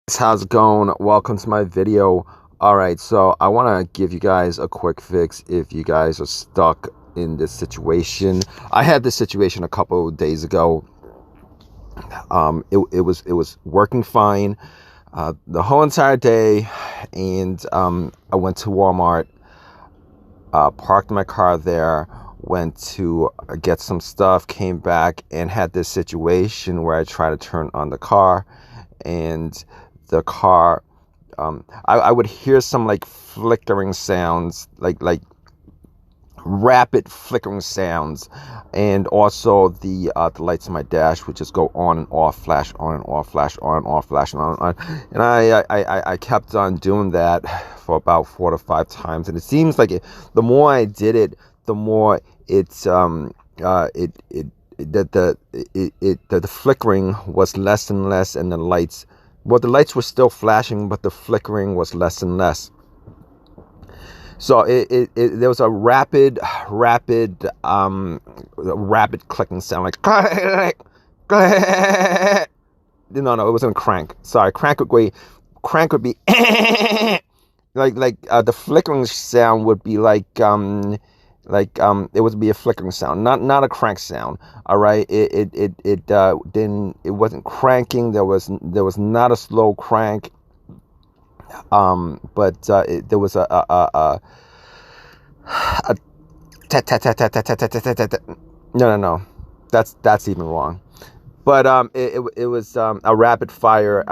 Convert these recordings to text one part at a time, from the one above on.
How's it going? Welcome to my video. Alright, so I want to give you guys a quick fix if you guys are stuck in this situation. I had this situation a couple of days ago. It was working fine the whole entire day, and I went to Walmart, parked my car there, went to get some stuff, came back and had this situation where I tried to turn on the car, and the car, I would hear some like flickering sounds, like rapid flickering sounds, and also the lights on my dash would just go on and off, flash on and off, flash on and off, flash on and on, and I kept on doing that for about 4 to 5 times, and it seems like the more I did it, the more it's the flickering was less and less, and the lights were still flashing, but the flickering was less and less. So there was a rapid clicking sound, like click, click. No, it wasn't crank. Sorry, crank would be the flickering sound would be it would be a flickering sound, not a crank sound. All right, it wasn't cranking. There was not a slow crank. But there was a tat tat tat tat tat tat tat tat tat. No, that's even wrong. But it was a rapid fire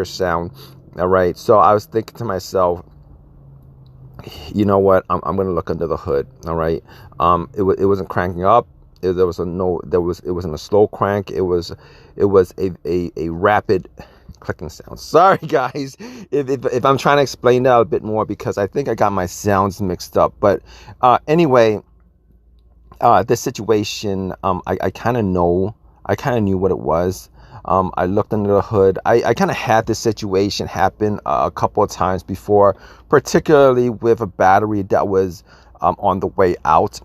sound. All right, so I was thinking to myself, you know what? I'm gonna look under the hood. All right. It wasn't cranking up. It wasn't a slow crank. It was a rapid clicking sound. Sorry guys if I'm trying to explain that a bit more, because I think I got my sounds mixed up. But anyway, this situation, I kind of knew what it was. I looked under the hood. I kind of had this situation happen a couple of times before, particularly with a battery that was on the way out.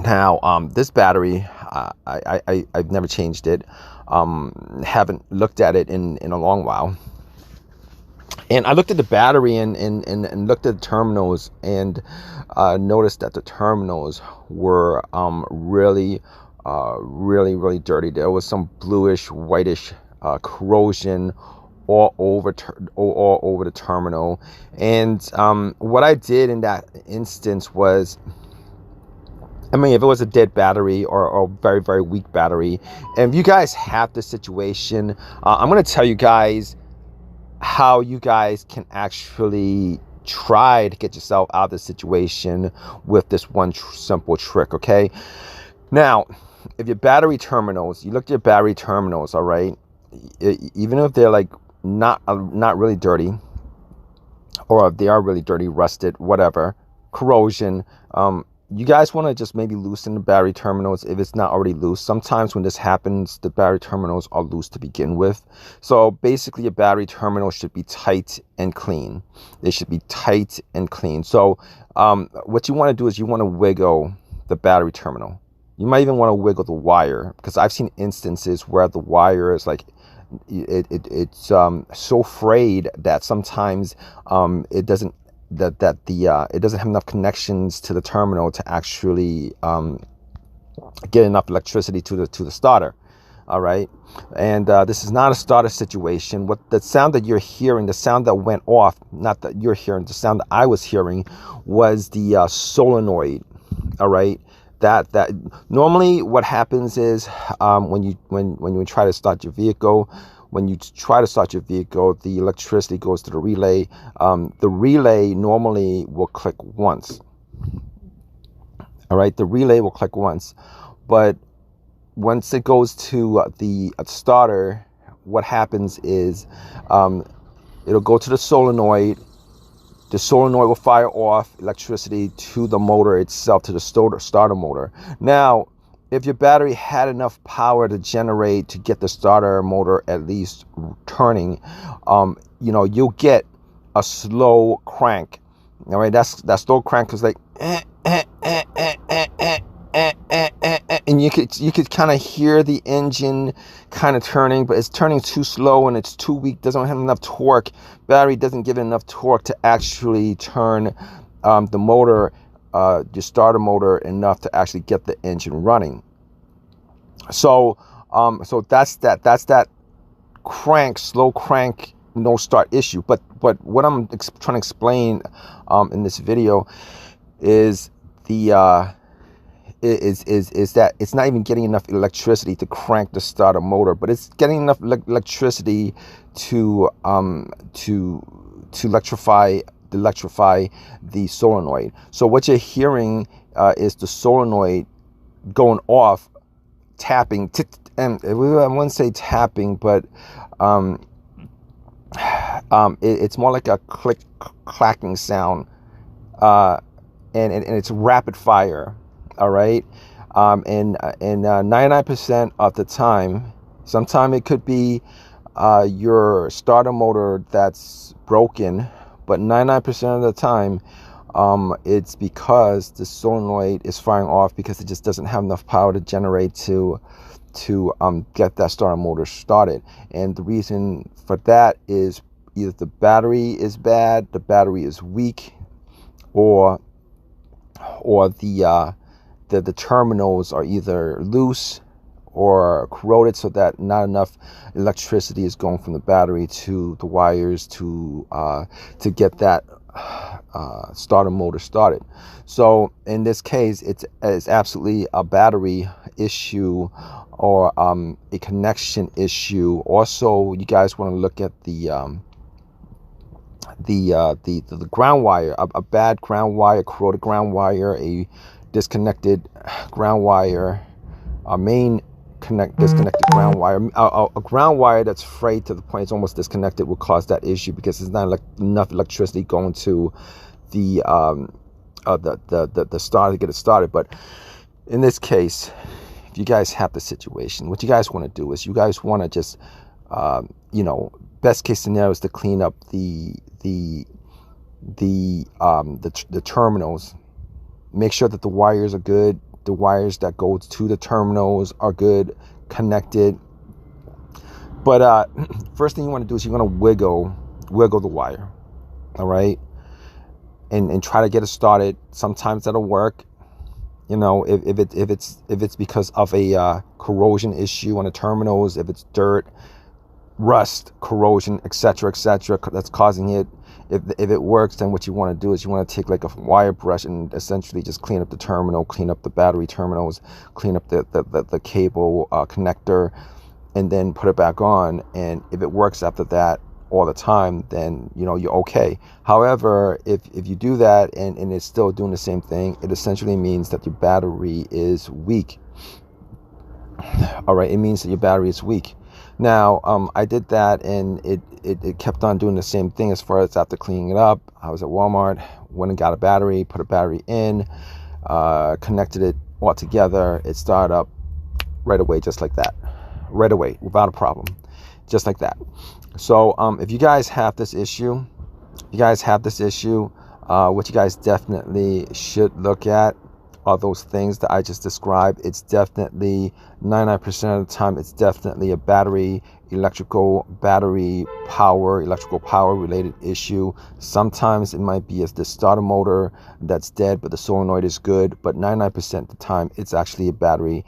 Now, this battery, I've never changed it. Haven't looked at it in a long while. And I looked at the battery and looked at the terminals, and noticed that the terminals were really dirty. There was some bluish, whitish corrosion all over the terminal. And what I did in that instance was, I mean, if it was a dead battery or a very, very weak battery, and if you guys have this situation, I'm going to tell you guys how you guys can actually try to get yourself out of this situation with this one simple trick, okay? Now, if your battery terminals, you look at your battery terminals, all right, even if they're like not really dirty, or if they are really dirty, rusted, whatever, corrosion, you guys want to just maybe loosen the battery terminals if it's not already loose. Sometimes when this happens, the battery terminals are loose to begin with. So basically, your battery terminal should be tight and clean. They should be tight and clean. So what you want to do is you want to wiggle the battery terminal. You might even want to wiggle the wire, because I've seen instances where the wire is like, it's so frayed that sometimes it doesn't it doesn't have enough connections to the terminal to actually get enough electricity to the starter. All right, and this is not a starter situation. What the sound that you're hearing, the sound that went off, not that you're hearing, the sound that I was hearing was the solenoid. All right, that normally what happens is when you try to start your vehicle. When you try to start your vehicle, the electricity goes to the relay. The relay normally will click once. All right, the relay will click once. But once it goes to the starter, what happens is it'll go to the solenoid. The solenoid will fire off electricity to the motor itself, to the starter motor. Now, if your battery had enough power to generate to get the starter motor at least turning, you'll get a slow crank. All right, that slow crank is like and you could kind of hear the engine kind of turning, but it's turning too slow and it's too weak. Doesn't have enough torque. Battery doesn't give it enough torque to actually turn the motor, your starter motor, enough to actually get the engine running. So so that's that slow crank, no start issue. But what I'm trying to explain in this video is the is that it's not even getting enough electricity to crank the starter motor, but it's getting enough electricity to electrify the solenoid. So what you're hearing is the solenoid going off, tapping, and I wouldn't say tapping, but it's more like a click clacking sound, and it's rapid fire. All right, and 99% of the time, sometimes it could be your starter motor that's broken, but 99% of the time, it's because the solenoid is firing off because it just doesn't have enough power to generate to get that starter motor started. And the reason for that is either the battery is bad, the battery is weak, or the terminals are either loose or corroded, so that not enough electricity is going from the battery to the wires to get that starter motor started. So in this case, it's absolutely a battery issue or a connection issue. Also, you guys want to look at the ground wire, a bad ground wire, corroded ground wire, a disconnected ground wire, a main disconnected ground wire, a ground wire that's frayed to the point it's almost disconnected will cause that issue because there's not enough electricity going to the starter to get it started. But in this case, if you guys have the situation, what you guys want to do is you guys want to just best case scenario is to clean up the terminals. Make sure that the wires are good. The wires that go to the terminals are good, connected. But first thing you want to do is you're going to wiggle the wire, all right, and try to get it started. Sometimes that'll work. If it's because of a corrosion issue on the terminals, if it's dirt, rust, corrosion, etc., that's causing it. If it works, then what you want to do is you want to take like a wire brush and essentially just clean up the terminal, clean up the battery terminals, clean up the cable connector, and then put it back on. And if it works after that all the time, then you're okay. However, if you do that and it's still doing the same thing, it essentially means that your battery is weak. All right, it means that your battery is weak. Now, I did that and it kept on doing the same thing as far as after cleaning it up. I was at Walmart, went and got a battery, put a battery in, connected it all together. It started up right away, just like that. Right away, without a problem, just like that. So if you guys have this issue, what you guys definitely should look at are those things that I just described. It's definitely 99% of the time, it's definitely a electrical power related issue. Sometimes it might be the starter motor that's dead, but the solenoid is good. But 99% of the time, it's actually a battery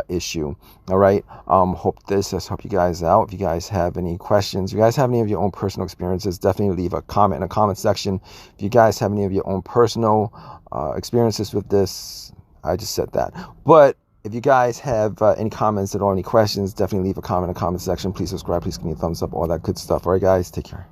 issue. All right. Hope this has helped you guys out. If you guys have any questions, if you guys have any of your own personal experiences, definitely leave a comment in the comment section. If you guys have any of your own personal experiences with this, I just said that. But if you guys have any comments at all, any questions, definitely leave a comment in the comment section. Please subscribe, please give me a thumbs up, all that good stuff. All right, guys, take care.